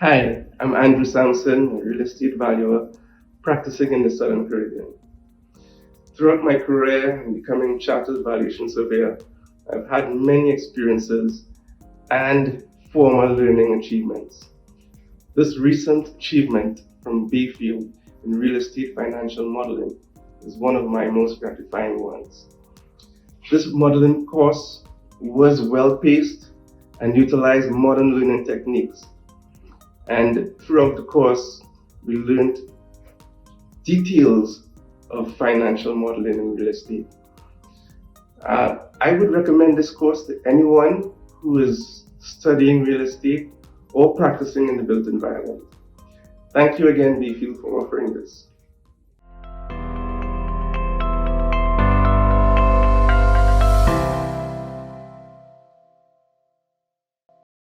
Hi, I'm Andrew Sampson, a real estate valuer practicing in the Southern Caribbean. Throughout my career in becoming chartered valuation surveyor, I've had many experiences and formal learning achievements. This recent achievement from Bayfield in real estate financial modeling is one of my most gratifying ones. This modeling course was well paced and utilized modern learning techniques. And throughout the course, we learned details of financial modeling in real estate. I would recommend this course to anyone who is studying real estate or practicing in the built environment. Thank you again, Bayfield, for offering this.